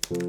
Hello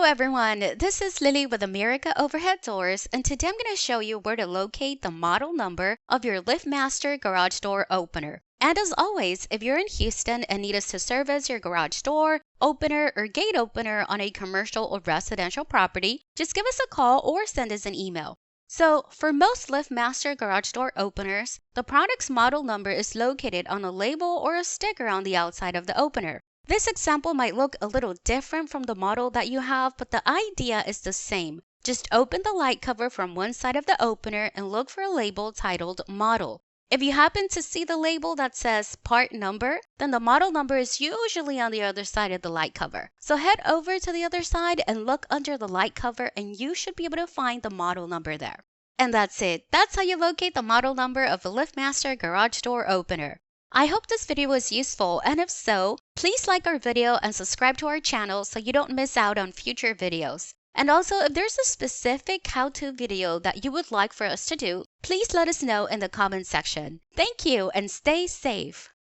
everyone, this is Lily with America Overhead Doors, and today I'm going to show you where to locate the model number of your LiftMaster garage door opener. And as always, if you're in Houston and need us to service your garage door, opener, or gate opener on a commercial or residential property, just give us a call or send us an email. So, for most LiftMaster garage door openers, the product's model number is located on a label or a sticker on the outside of the opener. This example might look a little different from the model that you have, but the idea is the same. Just open the light cover from one side of the opener and look for a label titled Model. If you happen to see the label that says Part Number, then the model number is usually on the other side of the light cover. So head over to the other side and look under the light cover and you should be able to find the model number there. And that's it. That's how you locate the model number of a LiftMaster garage door opener. I hope this video was useful, and if so, please like our video and subscribe to our channel so you don't miss out on future videos. And also, if there's a specific how-to video that you would like for us to do, please let us know in the comment section. Thank you and stay safe.